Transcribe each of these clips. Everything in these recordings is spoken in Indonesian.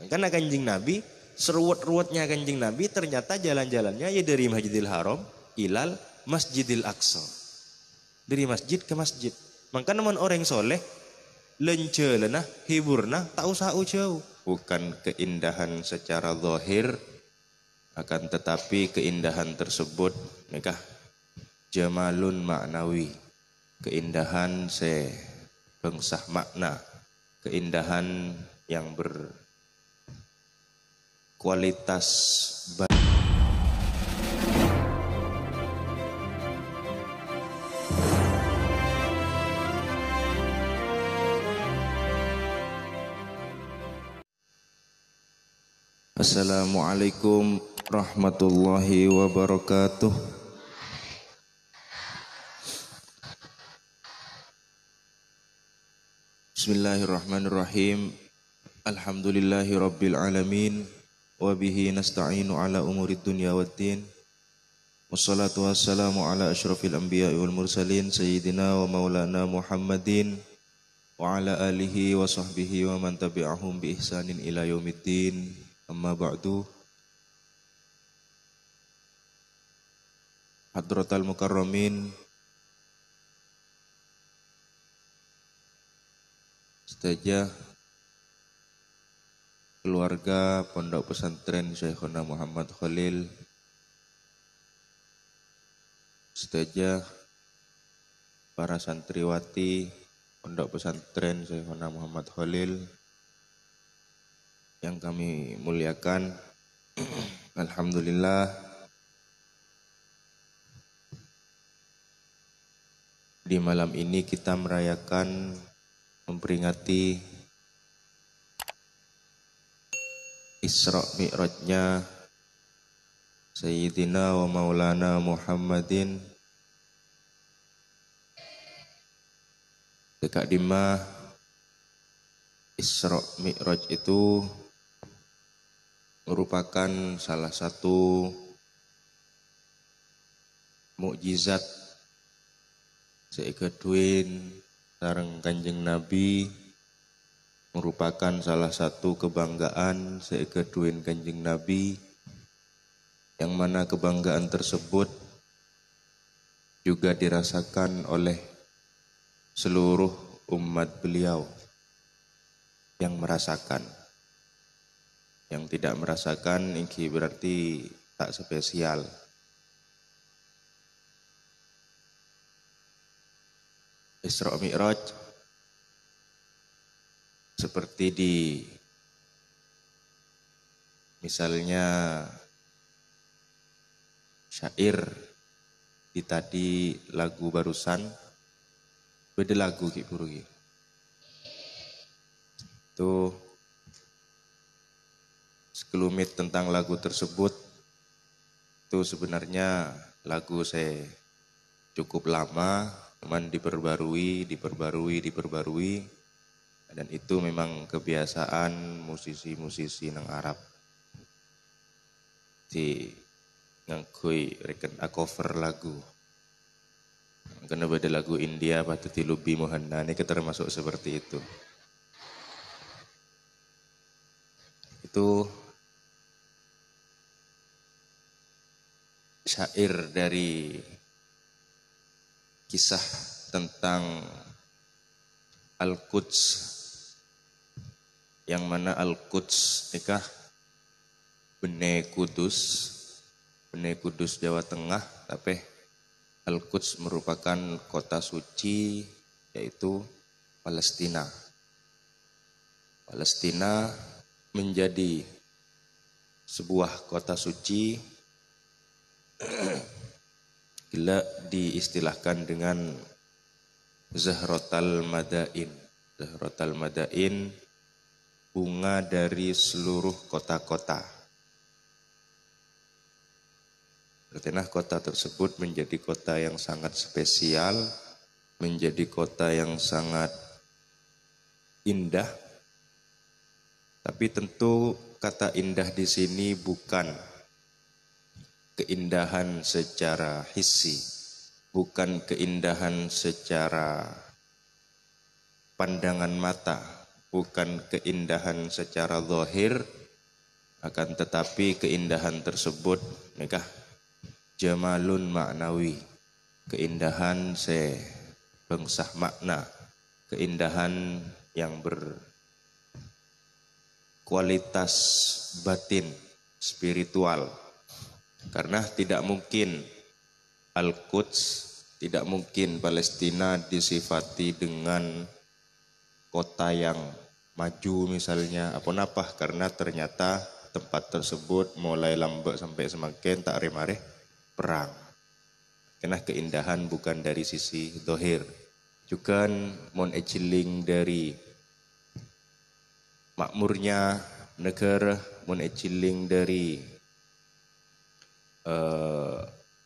Karena Kanjeng Nabi, seruat-ruatnya Kanjeng Nabi ternyata jalan-jalannya ya dari Masjidil Haram ilal Masjidil Aqsa. Dari masjid ke masjid. Maka namun orang soleh lencelena, hiburna, tak usah jauh. Bukan keindahan secara zahir, akan tetapi keindahan tersebut nikah jamalun maknawi. Keindahan sebengsah makna. Keindahan yang berkualitas baik. Assalamualaikum warahmatullahi wabarakatuh. Bismillahirrahmanirrahim. Alhamdulillahi rabbil alamin. Wabihi nasta'inu ala umurid dunya waddin. Wassalatu wassalamu ala ashrafil anbiya wal mursalin. Sayyidina wa maulana Muhammadin. Wa ala alihi wa sahbihi wa man tabi'ahum bi ihsanin ila yaumiddin. Amma ba'du. Hadratal mukarramin, setajah keluarga Pondok Pesantren Syekhona Muhammad Khalil, setajah para santriwati Pondok Pesantren Syekhona Muhammad Khalil yang kami muliakan. Alhamdulillah, di malam ini kita merayakan, memperingati Isra Mi'rajnya Sayyidina wa Maulana Muhammadin. Dekat dimah Isra Mi'raj itu merupakan salah satu mukjizat seikeduin sareng Kanjeng Nabi, merupakan salah satu kebanggaan seikeduin Kanjeng Nabi, yang mana kebanggaan tersebut juga dirasakan oleh seluruh umat beliau yang merasakan. Yang tidak merasakan ini berarti tak spesial. Isra Mi'raj seperti di misalnya syair di tadi lagu barusan, beda lagu Ki Guru Ki. Itu sekelumit tentang lagu tersebut. Itu sebenarnya lagu saya cukup lama, cuman diperbarui. Dan itu memang kebiasaan musisi-musisi nang Arab. Di ngangkui reken cover lagu. Karena beda lagu India patut lubi Mohana ini termasuk seperti itu. Itu syair dari kisah tentang Al-Quds, yang mana Al-Quds nikah Bene Kudus Jawa Tengah, tapi Al-Quds merupakan kota suci, yaitu Palestina. Palestina menjadi sebuah kota suci gila diistilahkan dengan Zahratal Madain. Zahratal Madain, bunga dari seluruh kota-kota. Artinya kota tersebut menjadi kota yang sangat spesial, menjadi kota yang sangat indah. Tapi tentu kata indah di sini bukan keindahan secara hissi, bukan keindahan secara pandangan mata, bukan keindahan secara zahir, akan tetapi keindahan tersebut nikah jamalun maknawi, keindahan bengsah makna, keindahan yang berkualitas batin, spiritual. Karena tidak mungkin Al-Quds, tidak mungkin Palestina disifati dengan kota yang maju misalnya, apa karena ternyata tempat tersebut mulai lambat sampai semakin tak remareh perang. Karena keindahan bukan dari sisi dohir, juga mon eciling dari makmurnya negara, mon eciling dari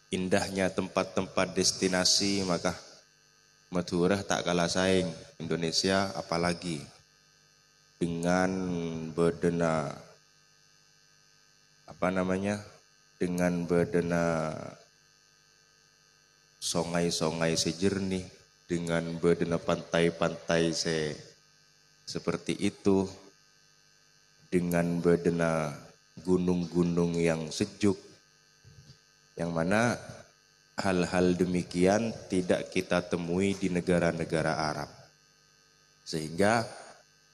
indahnya tempat-tempat destinasi, maka Madura tak kalah saing Indonesia, apalagi dengan bedena dengan bedena songai-songai sejernih, dengan bedena pantai-pantai seperti itu, dengan bedena gunung-gunung yang sejuk, yang mana hal-hal demikian tidak kita temui di negara-negara Arab. Sehingga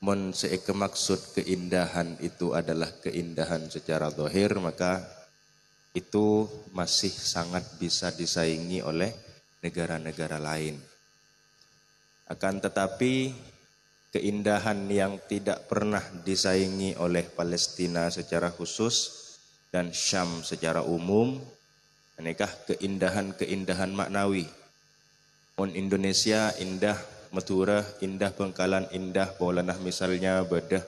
maksud keindahan itu adalah keindahan secara zahir, maka itu masih sangat bisa disaingi oleh negara-negara lain. Akan tetapi keindahan yang tidak pernah disaingi oleh Palestina secara khusus dan Syam secara umum, menikah keindahan-keindahan maknawi. Indonesia indah, Madura indah, Bengkalan indah, Paulanah misalnya bedah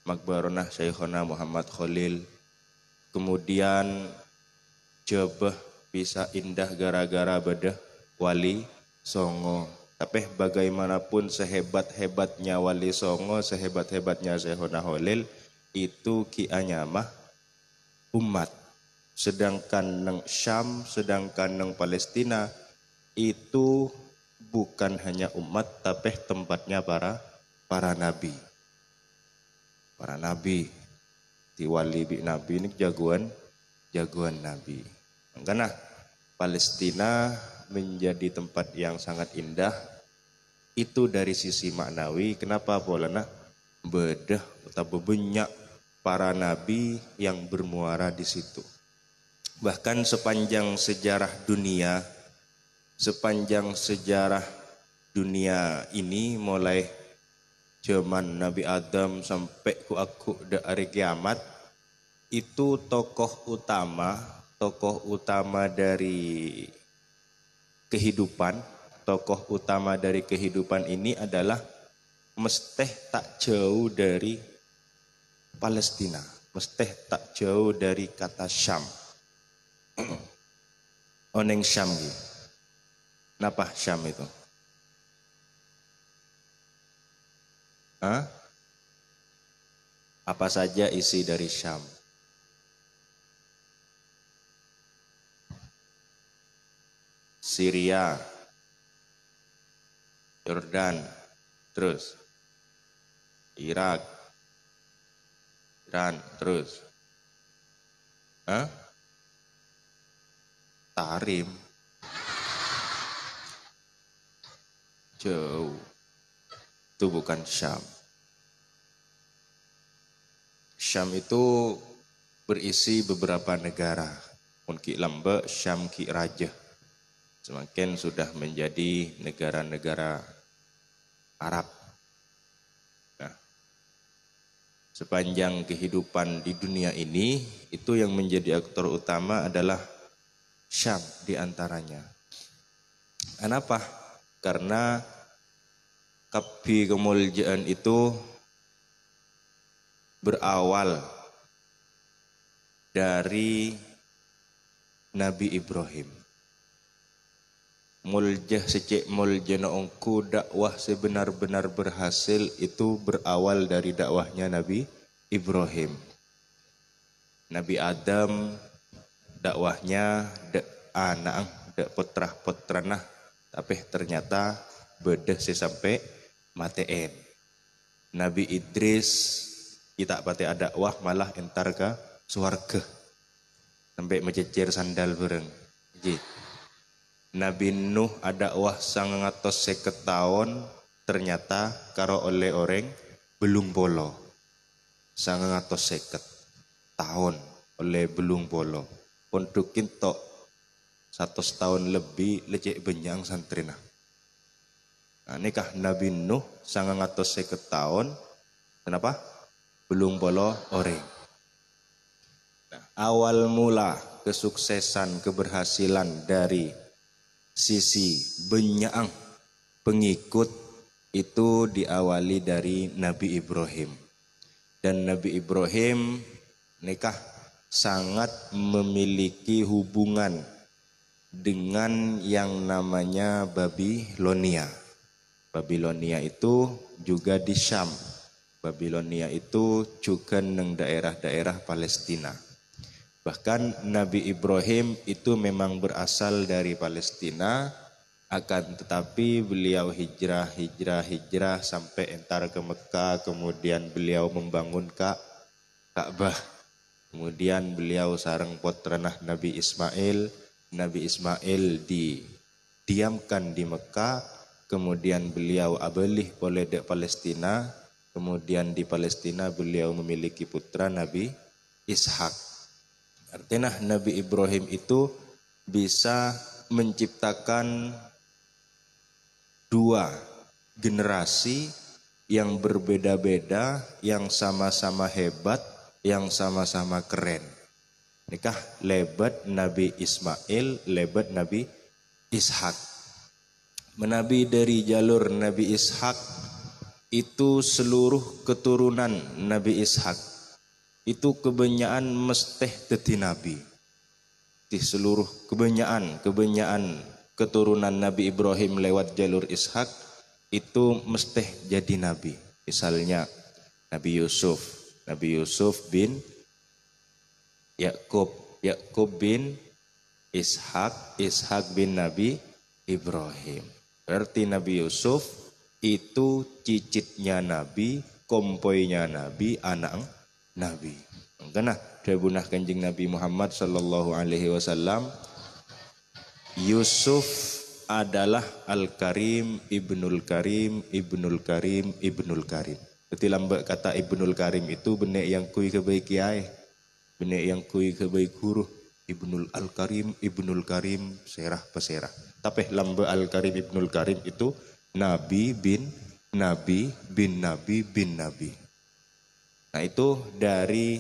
Makbaronah Syekhona Muhammad Khalil. Kemudian Jebeh bisa indah gara-gara bedah Wali Songo. Tapi bagaimanapun sehebat-hebatnya Wali Songo, sehebat-hebatnya Syekhona Khalil, itu kianyamah umat. Sedangkan neng Syam, sedangkan neng Palestina itu bukan hanya umat, tapi tempatnya para nabi. Para nabi, di wali bi nabi ini jagoan nabi. Karena Palestina menjadi tempat yang sangat indah itu dari sisi maknawi. Kenapa bolana bedah atau banyak para nabi yang bermuara di situ. Bahkan sepanjang sejarah dunia ini, mulai zaman Nabi Adam sampai aku dari kiamat, itu tokoh utama dari kehidupan ini adalah mesti tak jauh dari Palestina, mesti tak jauh dari kata Syam. Oneng Syam gitu. Kenapa Syam itu? Apa saja isi dari Syam? Syria, Yordan, terus Irak, Iran, terus Tarim, jauh, itu bukan Syam. Syam itu berisi beberapa negara. Mungkin lambe Syam ki raja. Semakin sudah menjadi negara-negara Arab. Nah, sepanjang kehidupan di dunia ini, itu yang menjadi aktor utama adalah Syam diantaranya. Kenapa? Karena kapi kemuliaan itu berawal dari Nabi Ibrahim. Muljah secek muljah naongku dakwah sebenar-benar berhasil itu berawal dari dakwahnya Nabi Ibrahim. Nabi Adam dakwahnya anak putra-putranah, tapi ternyata bedah sampai mateen. Nabi Idris kita pati ada wah malah entar ke suarga sampai mencecer sandal bareng. Nabi Nuh ada wah 950 tahun ternyata karo oleh orang belum polo 950 tahun oleh belum polo pondukin tok 100 tahun lebih lecek benyang santrina. Nah, nikah Nabi Nuh 950 tahun kenapa belum polo orang. Nah, awal mula kesuksesan keberhasilan dari sisi benyaang pengikut itu diawali dari Nabi Ibrahim. Dan Nabi Ibrahim nikah sangat memiliki hubungan dengan yang namanya Babilonia. Babilonia itu juga di Syam. Babilonia itu juga neng daerah-daerah Palestina. Bahkan Nabi Ibrahim itu memang berasal dari Palestina, akan tetapi beliau hijrah sampai entar ke Mekah, kemudian beliau membangun Ka'bah. Kemudian beliau sareng potranah Nabi Ismail. Nabi Ismail didiamkan di Mekah, kemudian beliau abelih oleh dek Palestina, kemudian di Palestina beliau memiliki putra Nabi Ishak. Artinya Nabi Ibrahim itu bisa menciptakan 2 generasi yang berbeda-beda, yang sama-sama hebat, yang sama-sama keren. Nikah lebat Nabi Ismail, lebat Nabi Ishak. Menabi dari jalur Nabi Ishak itu seluruh keturunan Nabi Ishak itu kebanyakan mesteh dadi nabi. Di seluruh kebanyakan keturunan Nabi Ibrahim lewat jalur Ishak itu mesteh jadi nabi. Misalnya Nabi Yusuf bin Yakub bin Ishak bin Nabi Ibrahim. Berarti Nabi Yusuf itu cicitnya Nabi, kompoinya Nabi, anak Nabi. Karena dabunah Kanjeng Nabi Muhammad sallallahu alaihi wasallam, Yusuf adalah Al-Karim, Ibnul Karim. Jadi lambak kata Ibnul Karim itu benek yang kui kebaik kiai, benek yang kui kebaik guru. Ibnul Al-Karim, Ibnul Karim, serah peserah. Tapi lambak Al-Karim, Ibnul Karim itu Nabi bin Nabi bin Nabi bin Nabi. Nah itu dari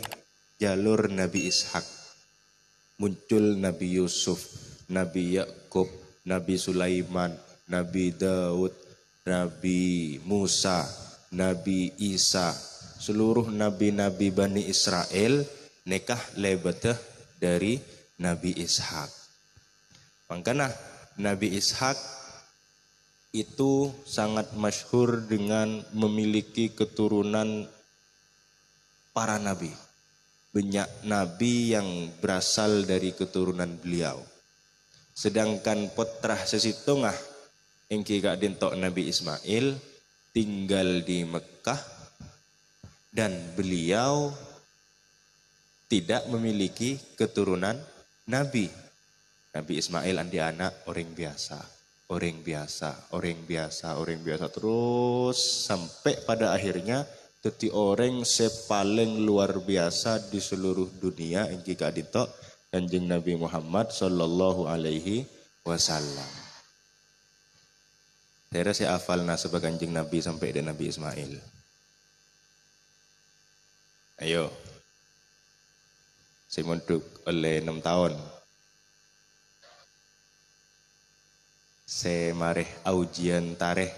jalur Nabi Ishak muncul Nabi Yusuf, Nabi Yakub, Nabi Sulaiman, Nabi Daud, Nabi Musa, Nabi Isa. Seluruh nabi-nabi Bani Israel nikah lebeteh dari Nabi Ishak. Makanya Nabi Ishak itu sangat masyhur dengan memiliki keturunan para nabi. Banyak nabi yang berasal dari keturunan beliau. Sedangkan putrah sesitongah engki gak dintok Nabi Ismail tinggal di Mekah dan beliau tidak memiliki keturunan nabi. Nabi Ismail andi anak orang biasa terus sampai pada akhirnya jadi orang sepaling luar biasa di seluruh dunia yang jika ditok Kanjeng Nabi Muhammad sallallahu alaihi wasallam. Saya si hafalna sebagai Kanjeng Nabi sampai dengan Nabi Ismail. Ayo. Saya mondok oleh 6 tahun. Saya mareh ujian tarikh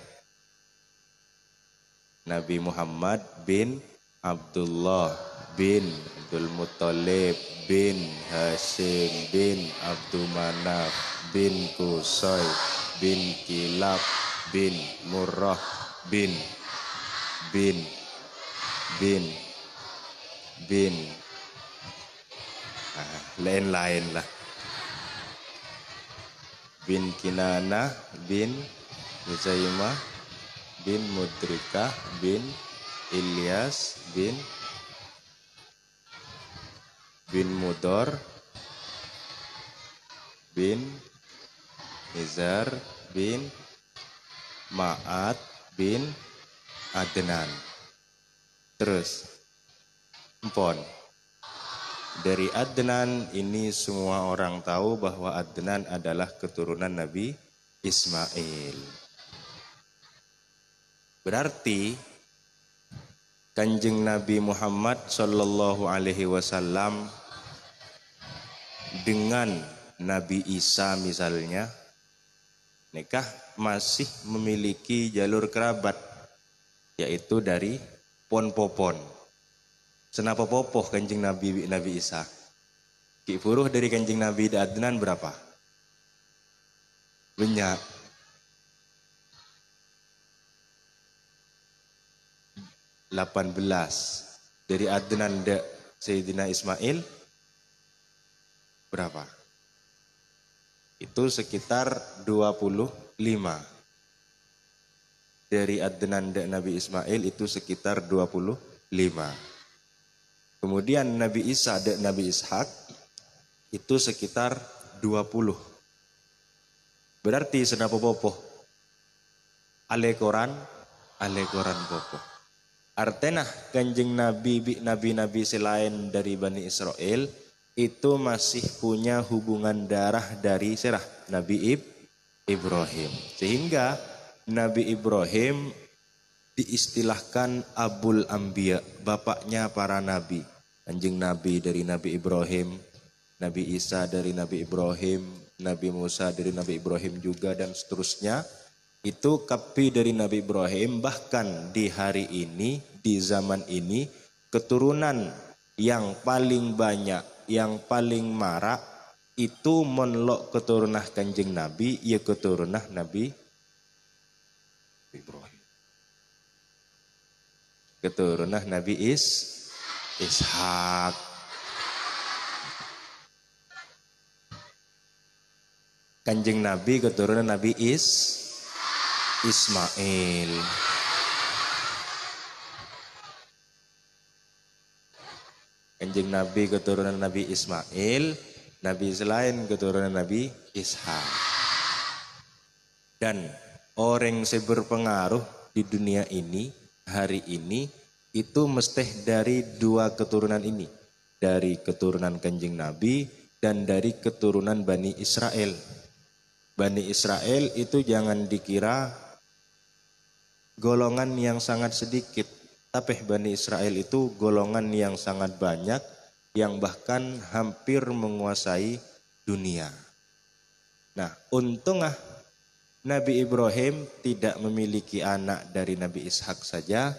Nabi Muhammad bin Abdullah bin Abdul Muttalib bin Hashim bin Abdul Manaf bin Qusay bin Kilab bin Murrah bin lain-lain lah, bin Kinana bin Huzaimah bin Mudrikah bin Ilyas bin Mudor bin Nizar bin Ma'at bin Adnan. Terus empon. Dari Adnan ini semua orang tahu bahwa Adnan adalah keturunan Nabi Ismail. Berarti Kanjeng Nabi Muhammad Sallallahu Alaihi Wasallam dengan Nabi Isa misalnya nikah masih memiliki jalur kerabat, yaitu dari pon-popon. Senapa popoh Kanjeng Nabi Isa. Ki furuh dari Kanjeng Nabi Adnan berapa? Banyak. 18. Dari Adnan de Sayyidina Ismail berapa? Itu sekitar 25. Dari Adnan de Nabi Ismail itu sekitar 25. Kemudian Nabi Isa de Nabi Ishak itu sekitar 20. Berarti senapa popoh? Alekoran popoh. Artinya Kanjeng Nabi nabi-nabi selain dari Bani Israel itu masih punya hubungan darah dari serah Nabi Ibrahim. Sehingga Nabi Ibrahim diistilahkan Abul Anbiya, bapaknya para nabi. Kanjeng Nabi dari Nabi Ibrahim, Nabi Isa dari Nabi Ibrahim, Nabi Musa dari Nabi Ibrahim juga dan seterusnya. Itu kapi dari Nabi Ibrahim. Bahkan di hari ini, di zaman ini, keturunan yang paling banyak, yang paling marak itu menlok keturunan Kanjeng Nabi, ya keturunan Nabi Ibrahim. Keturunan Nabi Ishak. Kanjeng Nabi keturunan Nabi Ismail. Kanjeng Nabi keturunan Nabi Ismail, Nabi selain keturunan Nabi Ishak. Dan orang yang berpengaruh di dunia ini, hari ini, itu mesti dari dua keturunan ini. Dari keturunan Kanjeng Nabi dan dari keturunan Bani Israel. Bani Israel itu jangan dikira golongan yang sangat sedikit, tapi Bani Israel itu golongan yang sangat banyak, yang bahkan hampir menguasai dunia. Nah, untunglah Nabi Ibrahim tidak memiliki anak dari Nabi Ishak saja,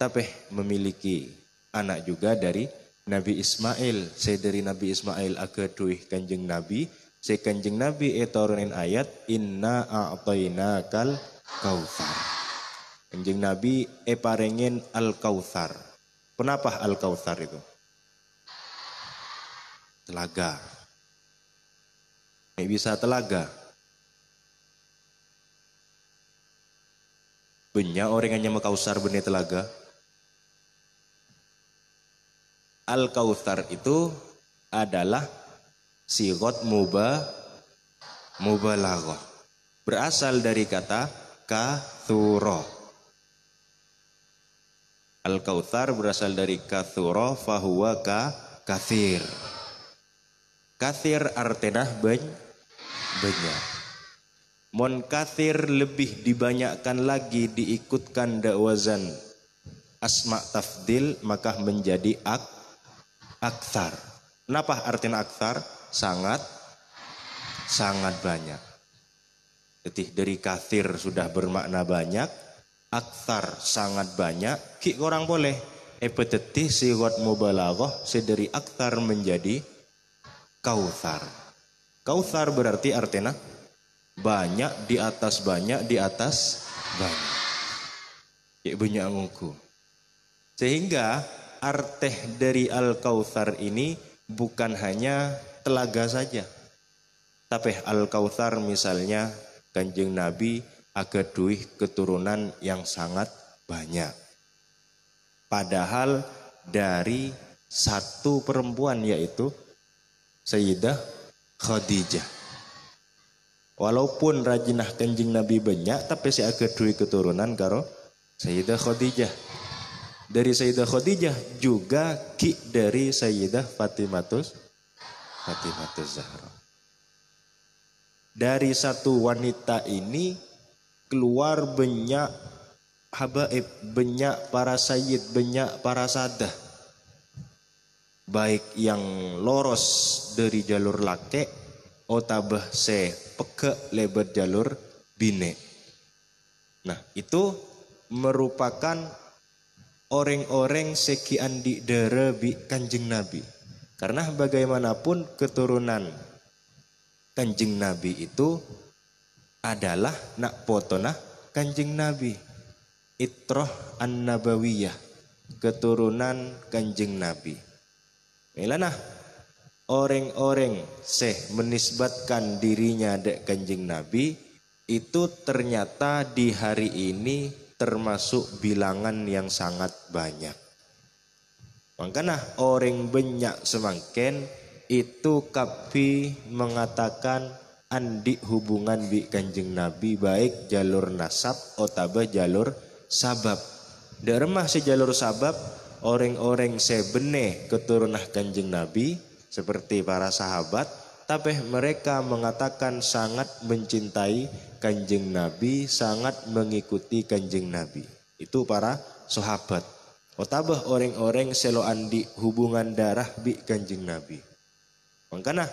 tapi memiliki anak juga dari Nabi Ismail. Saya dari Nabi Ismail akeduih Kanjeng Nabi, saya Kanjeng Nabi turunin ayat inna a'tainakal kautsar. Kanjeng Nabi parengin Al-Kautsar. Kenapa Al-Kautsar itu? Telaga. Bisa telaga. Banyak orang yang nyama Kautsar benih telaga. Al-Kautsar itu adalah sigot mubalaghah. Berasal dari kata kathura. Al-Kautsar berasal dari kathura fahuwa kathir. Kathir artinya banyak. Mon kathir lebih dibanyakkan lagi diikutkan wazan asma tafdil maka menjadi aktsar. Kenapa artinya aktsar? Sangat banyak. Jadi dari kathir sudah bermakna banyak, aktsar sangat banyak. Ki orang boleh peteti sigot mubalaghah sedari aktsar menjadi kautsar. Kautsar berarti artinya banyak di atas banyak di atas banyak. Ya banyak nguku. Sehingga arti dari Al-Kautsar ini bukan hanya telaga saja. Tapi Al-Kautsar misalnya Kanjeng Nabi agaduih keturunan yang sangat banyak. Padahal dari satu perempuan yaitu Sayyidah Khadijah. Walaupun rajinah Kanjeng Nabi banyak tapi si kedua keturunan karo Sayyidah Khadijah. Dari Sayyidah Khadijah juga ki dari Sayyidah Fatimatus Zahra. Dari satu wanita ini keluar banyak habaib, banyak para sayyid, banyak para sadah. Baik yang loros dari jalur laki otabah se peke lebar jalur bine. Nah, itu merupakan orang-orang seki andi dere bi Kanjeng Nabi. Karena bagaimanapun keturunan Kanjeng Nabi itu adalah nak potona Kanjeng Nabi. Itrah an-nabawiyah, keturunan Kanjeng Nabi. Melanah orang-orang menisbatkan dirinya dek Kanjeng Nabi itu ternyata di hari ini termasuk bilangan yang sangat banyak. Makanya orang banyak semakin itu kapi mengatakan andi hubungan bi Kanjeng Nabi baik jalur nasab atau jalur sabab. Dermah si jalur sabab orang-orang sebene keturunan Kanjeng Nabi seperti para sahabat, tapi mereka mengatakan sangat mencintai Kanjeng Nabi, sangat mengikuti Kanjeng Nabi. Itu para sahabat. Otabah orang-orang selo andi hubungan darah bi Kanjeng Nabi. Makanya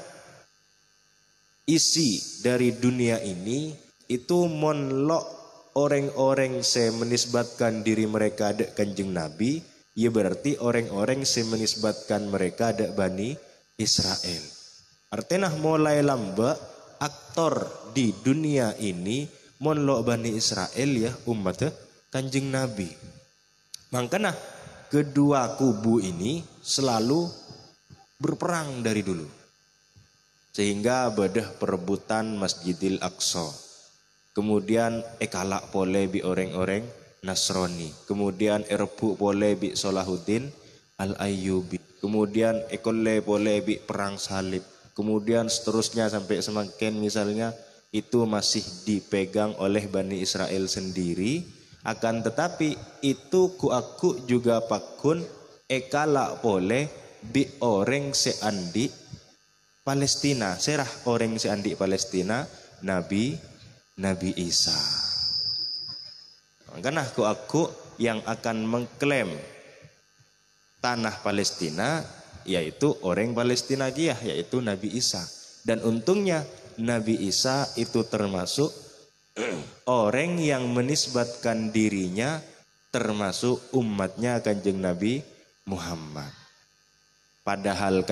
isi dari dunia ini itu monlok orang-orang menisbatkan diri mereka dek Kanjeng Nabi, ya berarti orang-orang menisbatkan mereka dek Bani Israel. Artinya mulai lamba aktor di dunia ini monlok Bani Israel ya umat Kanjeng Nabi. Makanya kedua kubu ini selalu berperang dari dulu. Sehingga bedah perebutan Masjidil Aqsa. Kemudian ekalak pole bi orang-orang Nasrani. Kemudian erbu pole bi Salahuddin Al-Ayyubi. Kemudian ekole pole bi perang salib. Kemudian seterusnya sampai semakin misalnya itu masih dipegang oleh Bani Israel sendiri. Akan tetapi itu aku juga pakun ekala pole bi orang seandi Palestina. Serah orang seandi Palestina Nabi Isa. Karena aku yang akan mengklaim tanah Palestina yaitu orang Palestina dia yaitu Nabi Isa. Dan untungnya Nabi Isa itu termasuk orang yang menisbatkan dirinya termasuk umatnya Kanjeng Nabi Muhammad. Padahal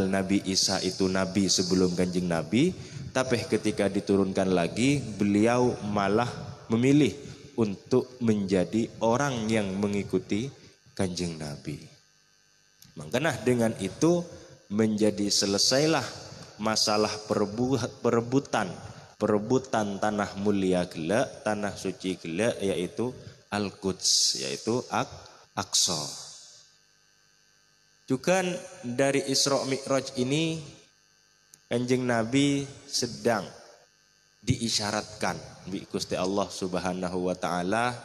Nabi Isa itu Nabi sebelum Kanjeng Nabi, tapi ketika diturunkan lagi beliau malah memilih untuk menjadi orang yang mengikuti Kanjeng Nabi. Makanya dengan itu menjadi selesailah masalah perebutan tanah mulia gela, tanah suci gela yaitu Al-Quds, yaitu Aqsa. Juga dari Isra Mi'raj ini Kanjeng Nabi sedang diisyaratkan bi Gusti Allah Subhanahu wa taala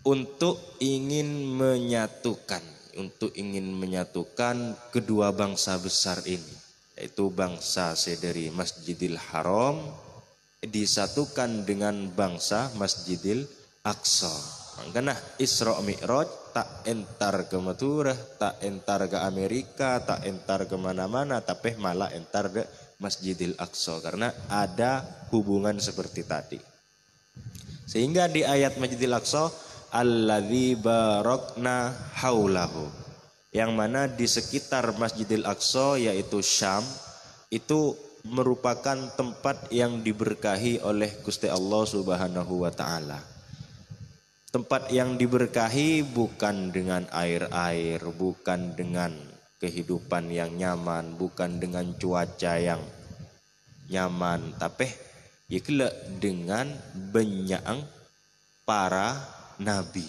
untuk ingin menyatukan kedua bangsa besar ini. Yaitu bangsa dari Masjidil Haram disatukan dengan bangsa Masjidil Aqsa. Makanya Isra Mi'raj tak entar ke Madurah, tak entar ke Amerika, tak entar ke mana-mana, tapi malah entar ke Masjidil Aqsa karena ada hubungan seperti tadi. Sehingga di ayat Masjidil Aqsa alladzi barakna haulahu, yang mana di sekitar Masjidil Aqsa yaitu Syam itu merupakan tempat yang diberkahi oleh Gusti Allah Subhanahu wa taala. Tempat yang diberkahi bukan dengan air-air, bukan dengan kehidupan yang nyaman, bukan dengan cuaca yang nyaman, tapi ikla dengan banyak para nabi.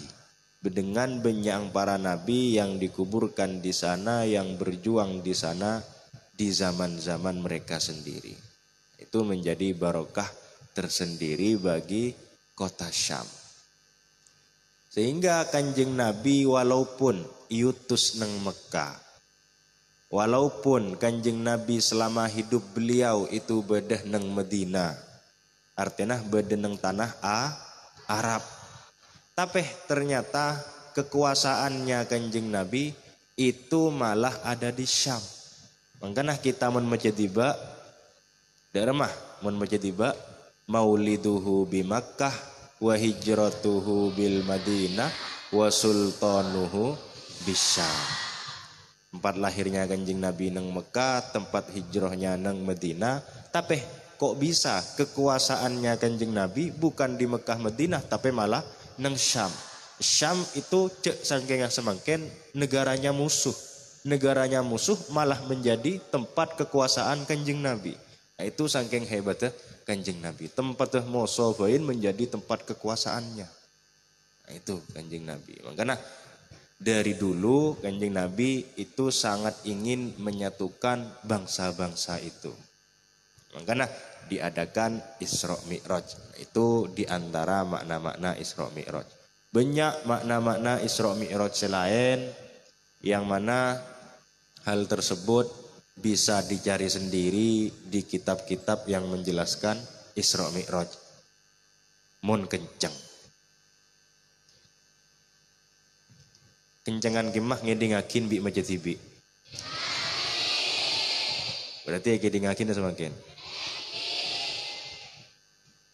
Dengan banyak para nabi yang dikuburkan di sana, yang berjuang di sana di zaman-zaman mereka sendiri. Itu menjadi barokah tersendiri bagi kota Syam. Sehingga Kanjeng Nabi walaupun iutus nang Mekah, walaupun Kanjeng Nabi selama hidup beliau itu bedah nang Medina, artinya bedah nang tanah Arab. Tapi ternyata kekuasaannya Kanjeng Nabi itu malah ada di Syam. Makanya kita mun majadiba darmah mun majadiba mauliduhu bi Makkah wa hijratuhu bil Madinah wa sultanuhu bisyam. Tempat lahirnya Kanjeng Nabi nang Mekah, tempat hijrahnya nang Madinah. Tapi kok bisa kekuasaannya Kanjeng Nabi bukan di Mekah Madinah tapi malah nang Syam. Syam itu cek saking yang semangkin negaranya musuh. Negaranya musuh malah menjadi tempat kekuasaan Kanjeng Nabi. Nah, itu saking hebatnya Kanjeng Nabi. Tempat musuhin menjadi tempat kekuasaannya. Nah, itu Kanjeng Nabi. Makanya dari dulu Kanjeng Nabi itu sangat ingin menyatukan bangsa-bangsa itu. Makanya diadakan Isra Mi'raj. Itu diantara makna-makna Isra Mi'raj. Banyak makna-makna Isra Mi'raj selain yang mana hal tersebut bisa dicari sendiri di kitab-kitab yang menjelaskan Isra Mi'raj. Mun kenceng. Kencengan kimah ngedingakin bi majetibi. Berarti ngedingakin semakin.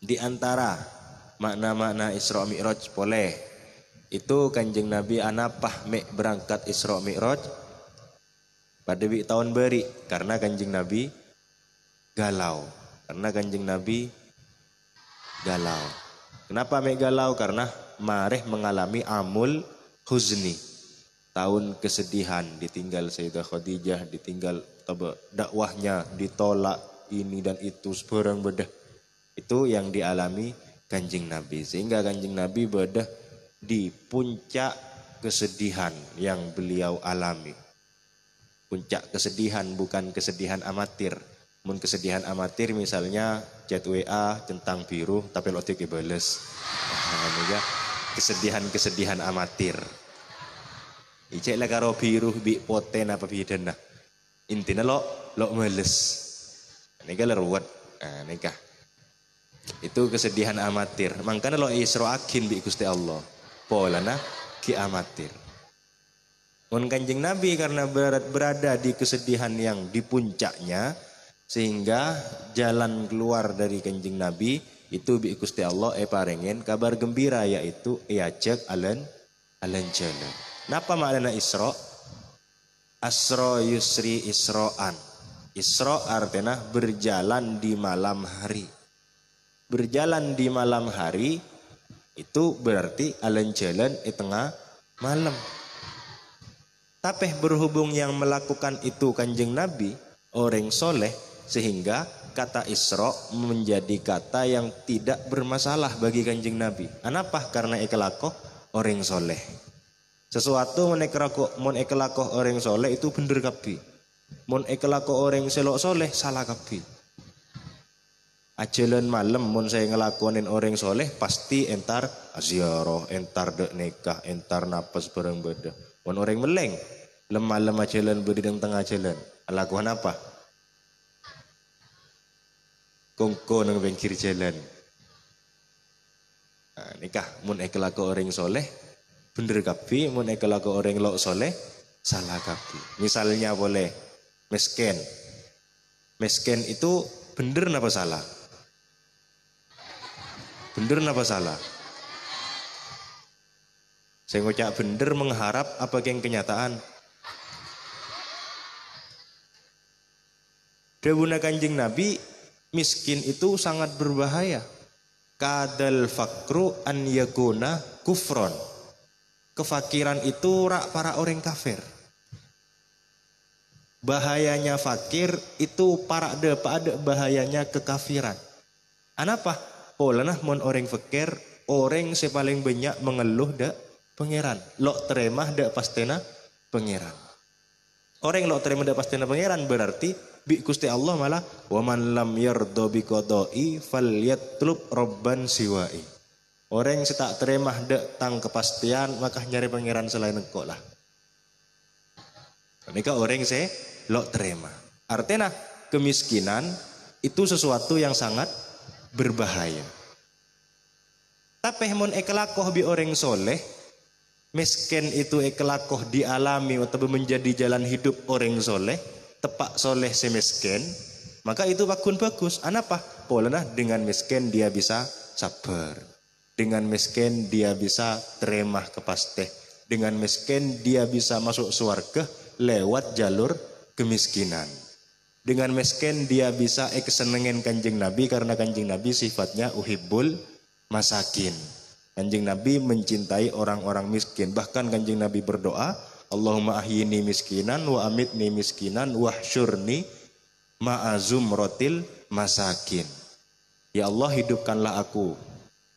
Di antara makna-makna Isra Mi'raj boleh itu Kanjeng Nabi anapah berangkat Isra Mi'raj pada tahun beri karena Kanjeng Nabi galau. Karena Kanjeng Nabi galau. Kenapa galau? Karena mareh mengalami amul huzni. Tahun kesedihan, ditinggal Sayyidah Khadijah, ditinggal dakwahnya, ditolak ini dan itu sebarang bedah. Itu yang dialami Kanjeng Nabi. Sehingga Kanjeng Nabi bedah di puncak kesedihan yang beliau alami. Puncak kesedihan bukan kesedihan amatir. Mun kesedihan amatir misalnya chat WA centang biru tapi lo tidak bales. Nah, kesedihan-kesedihan amatir. Icek lah karo biru bi poten apa bidana. Intinya lo males. Ini kan ruwet. Nah, nikah. Itu kesedihan amatir. Makanya lo isroakin bi Gusti Allah. Polana ki amatir. Mun Kanjeng Nabi karena berada di kesedihan yang di puncaknya sehingga jalan keluar dari Kanjeng Nabi itu bi Gusti Allah parengen kabar gembira yaitu ajak alan jalan. Napa makna Isra? Asra yusri isro'an. Isra artinya berjalan di malam hari. Berjalan di malam hari itu berarti alan jalan tengah malam. Tapi berhubung yang melakukan itu Kanjeng Nabi orang soleh sehingga kata Isra menjadi kata yang tidak bermasalah bagi Kanjeng Nabi. Kenapa? Karena ikhlakoh orang soleh. Sesuatu mon ikhlakoh orang soleh itu bener kabeh. Mon ikhlakoh orang selok soleh salah kabeh. Ajalan malam mun saya ngelakonin orang soleh pasti entar ziarah, entar dek nikah, entar napas bareng beda. Mun orang meleng malam ajalan berdiri tengah jalan. Lakukan apa? Kongko nang bengkir jalan. Nah, nikah mun ikhlakoh orang soleh bener kabeh, mun ikhlakoh orang lok soleh salah kabeh. Misalnya boleh miskin. Miskin itu bener napa salah? Bener napa salah? Saya ngucap bener mengharap apa yang kenyataan? Dawuh Kanjeng Nabi miskin itu sangat berbahaya. Kadal fakru an yakuna kufron. Kefakiran itu rak para orang kafir. Bahayanya fakir itu pada bahayanya kekafiran. Anapa? Polanah mon orang fakir orang se paling banyak mengeluh dak pangeran. Lok teremah dak pastena pangeran. Orang lok teremah dak pastena pangeran berarti bi Gusti Allah malah wa man lam yardo bi qada'i falyatlub robban siwai. Orang yang tak teremah dak tang kepastian maka nyari pangeran selain engkau lah. Mereka orang se lok teremah. Artinya kemiskinan itu sesuatu yang sangat berbahaya. Tapi mun ekelakoh bi orang soleh, miskin itu ekelakoh dialami atau menjadi jalan hidup orang soleh, tepak soleh semiskin, maka itu bakun bagus. Anapa? Polana dengan miskin dia bisa sabar, dengan miskin dia bisa teremah kepasteh, dengan miskin dia bisa masuk surga lewat jalur kemiskinan. Dengan miskin dia bisa kesenengan kanjeng Nabi karena kanjeng Nabi sifatnya uhibbul masakin. Kanjeng Nabi mencintai orang-orang miskin. Bahkan kanjeng Nabi berdoa, Allahumma ahyini miskinan wa amitni miskinan wahsyurni ma'azum rotil masakin. Ya Allah, hidupkanlah aku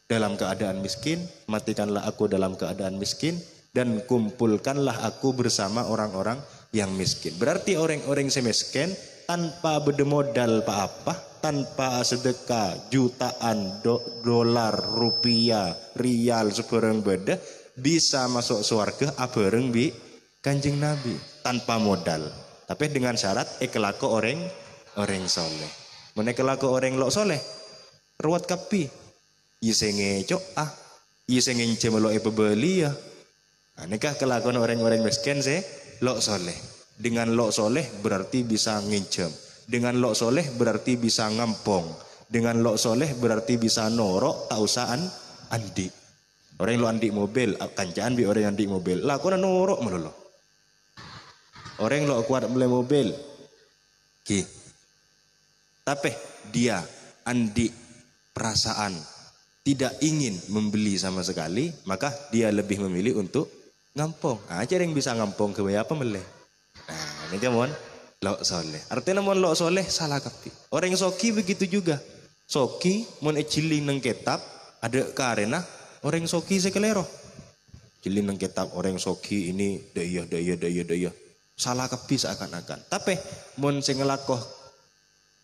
dalam keadaan miskin, matikanlah aku dalam keadaan miskin, dan kumpulkanlah aku bersama orang-orang yang miskin. Berarti orang-orang semiskin tanpa berdemodal apa-apa, tanpa sedekah jutaan dolar, rupiah, rial sebarang beda bisa masuk surga abareng bi kanjeng Nabi tanpa modal. Tapi dengan syarat ikhlaku orang soleh. Menekelaku orang lok soleh, ruwat kapi, isenge cok isenge cemelo pebeli ya. Nikah kelakuan orang-orang miskin se lok soleh. Dengan lok soleh berarti bisa nginjem. Dengan lok soleh berarti bisa ngampong. Dengan lok soleh berarti bisa norok tak usah andi. Orang lo andi mobil, kancaan bi orang andi mobil. Lah kau norok melulu. Orang lo kuat beli mobil. Ki. Tapi dia andi perasaan tidak ingin membeli sama sekali, maka dia lebih memilih untuk ngampong. Aja yang bisa ngampong ke apa meleh. Nah, ini kan lok soleh. Artinya mon lok soleh salah kapi. Orang soki begitu juga. Soki mon ciling neng kitab ada karena orang soki sekelero. Ciling neng kitab orang soki ini daya. Salah kapi seakan-akan. Tapi mon sengelakoh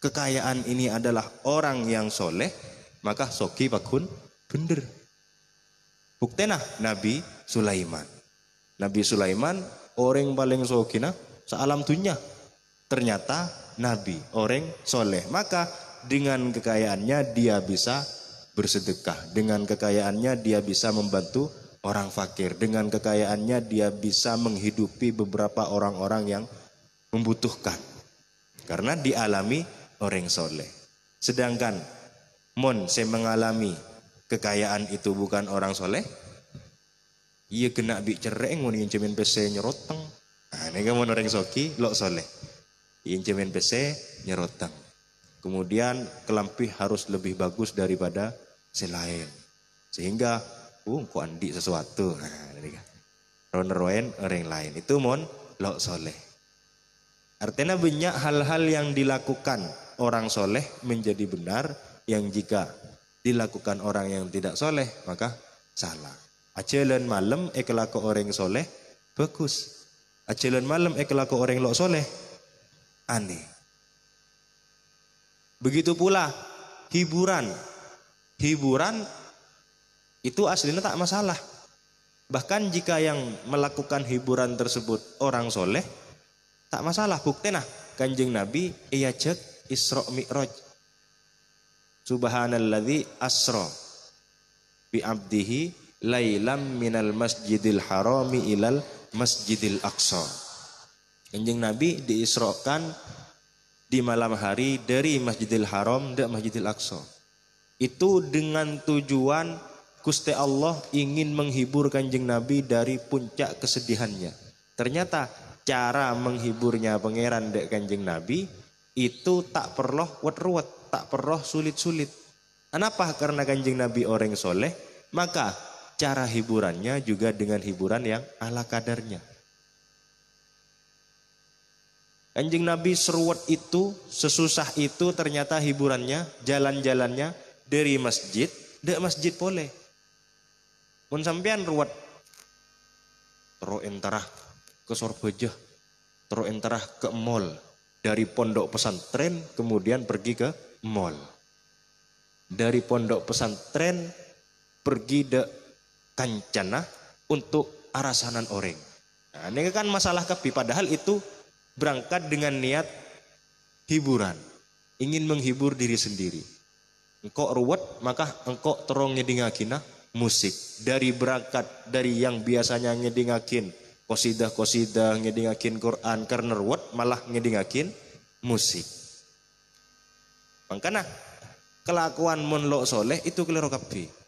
kekayaan ini adalah orang yang soleh, maka soki bakun bener. Buktena Nabi Sulaiman. Nabi Sulaiman orang paling sokina sealam dunia. Ternyata Nabi orang soleh. Maka dengan kekayaannya dia bisa bersedekah. Dengan kekayaannya dia bisa membantu orang fakir. Dengan kekayaannya dia bisa menghidupi beberapa orang-orang yang membutuhkan. Karena dialami orang soleh. Sedangkan mon saya mengalami kekayaan itu bukan orang soleh, ia kena bicereng mon incemen PC nyeroteng. Nah, ini kan orang soki lok soleh. Incemen PC nyeroteng. Kemudian kelampih harus lebih bagus daripada selain. Sehingga kok andi sesuatu. Nah, ini kan. Roneroen orang lain. Itu mon lok soleh. Artinya banyak hal-hal yang dilakukan orang soleh menjadi benar, yang jika dilakukan orang yang tidak soleh maka salah. Ajalan malam kelaku orang soleh bagus. Ajalan malam kelaku orang lok soleh aneh. Begitu pula hiburan. Hiburan itu aslinya tak masalah. Bahkan jika yang melakukan hiburan tersebut orang soleh tak masalah. Bukti nah kanjeng Nabi ia cek Isra Mi'raj. Subhanalladzi asra bi abdihi lailam minal masjidil harami ilal masjidil aqsa. Kanjeng Nabi diisrokan di malam hari dari Masjidil Haram ke Masjidil Aqsa. Itu dengan tujuan Gusti Allah ingin menghibur kanjeng Nabi dari puncak kesedihannya. Ternyata cara menghiburnya pangeran dek kanjeng Nabi itu tak perlu ruwet, tak perlu sulit-sulit. Kenapa? Karena kanjeng Nabi orang soleh, maka cara hiburannya juga dengan hiburan yang ala kadarnya. Kanjeng Nabi seruat itu, sesusah itu ternyata hiburannya, jalan-jalannya dari masjid, dek masjid boleh. Mun sampean ruwet tero entarah ke Sorbajah, tero entarah ke mall, dari pondok pesantren kemudian pergi ke mall. Dari pondok pesantren pergi ke Kancana untuk arasanan orang. Nah, ini kan masalah kepi, padahal itu berangkat dengan niat hiburan, ingin menghibur diri sendiri. Engkau ruwet, maka engkau terong ngedingakin musik. Dari berangkat dari yang biasanya ngedingakin kosidah-kosidah, ngedingakin Quran, karena ruwet malah ngedingakin musik. Makanya kelakuan mon lo soleh itu keliru kapi.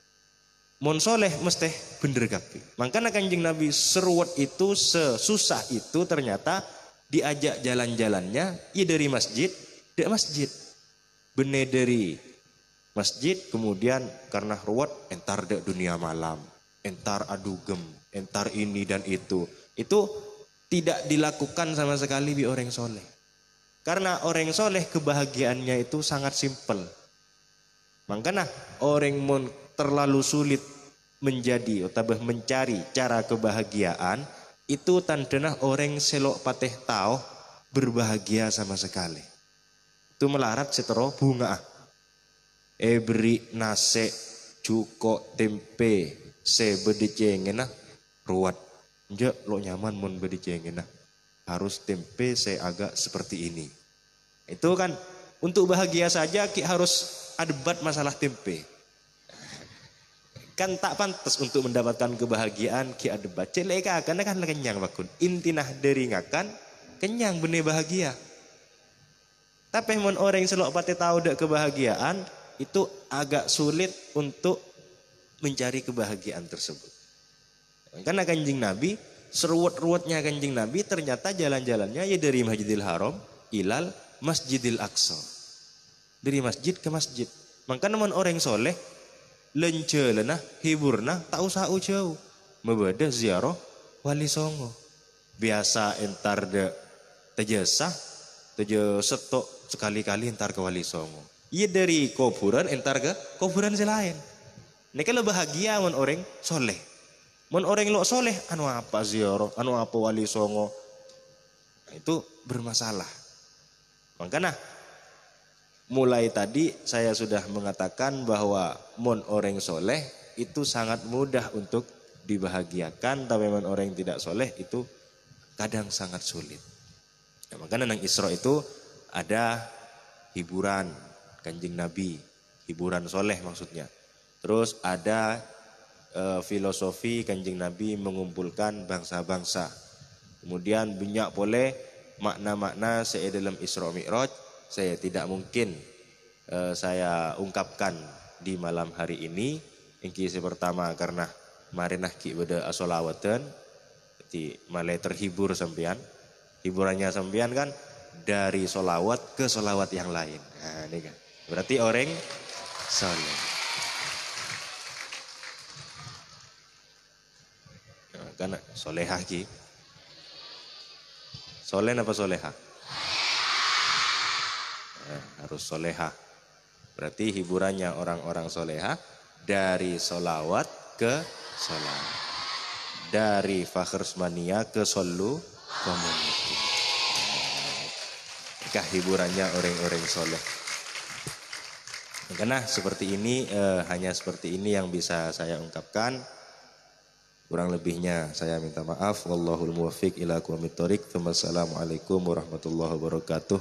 Mon soleh mesti bener kapi. Makanya Kanjeng Nabi seruwet itu, sesusah itu ternyata diajak jalan-jalannya ya dari masjid ke masjid. Bener dari masjid kemudian karena ruwet entar de dunia malam, entar adugem, entar ini dan itu. Itu tidak dilakukan sama sekali bi orang soleh. Karena orang soleh kebahagiaannya itu sangat simpel. Makanya orang mon terlalu sulit menjadi atau mencari cara kebahagiaan itu tandanya orang selok pateh tahu berbahagia sama sekali. Itu melarat setero bunga. Beri nase cuko tempe sebedicengena ruwat. Nje lo nyaman mon bedicengena. Harus tempe saya agak seperti ini. Itu kan untuk bahagia saja ki harus debat masalah tempe. Kan tak pantas untuk mendapatkan kebahagiaan ki debat. Celeka karena kan kenyang bakun. Intinah dari ngakan kenyang benih bahagia. Tapi mon orang selok pate tahu dak kebahagiaan itu agak sulit untuk mencari kebahagiaan tersebut. Karena Kanjeng Nabi seruat-ruatnya Kanjeng Nabi ternyata jalan-jalannya ya dari Masjidil Haram ilal Masjidil Aqsa. Dari masjid ke masjid. Makanya mon orang soleh lencelena hiburna tak usah jauh. Membeda ziarah Wali Songo. Biasa entar de tejasa setok sekali-kali entar ke Wali Songo. Iya dari kuburan entar ke kuburan selain. Ini kalau bahagia mon orang soleh. Mon orang lo soleh anu apa ziarah, anu apa Wali Songo. Nah, itu bermasalah. Makanya mulai tadi saya sudah mengatakan bahwa mon orang soleh itu sangat mudah untuk dibahagiakan, tapi mon orang yang tidak soleh itu kadang sangat sulit. Ya, makanya nang Isra itu ada hiburan Kanjeng Nabi, hiburan soleh maksudnya. Terus ada filosofi Kanjeng Nabi mengumpulkan bangsa-bangsa. Kemudian banyak boleh makna-makna saya dalam Isra Mi'raj. Saya tidak mungkin saya ungkapkan di malam hari ini. Yang pertama karena marinah ki beda asolawatan, jadi malah terhibur sampean. Hiburannya sampean kan dari solawat ke solawat yang lain. Nah, ini kan berarti orang soleh. Nah, karena solehah ki. Soleh apa soleha? Harus soleha. Berarti hiburannya orang-orang soleha dari solawat ke solawat. Dari Fakhrsmania ke Solu Community. Kah hiburannya orang-orang soleh. Karena seperti ini, hanya seperti ini yang bisa saya ungkapkan. Kurang lebihnya saya minta maaf. Wallahul muwaffiq ila aqwamit thoriq. Wassalamualaikum warahmatullahi wabarakatuh.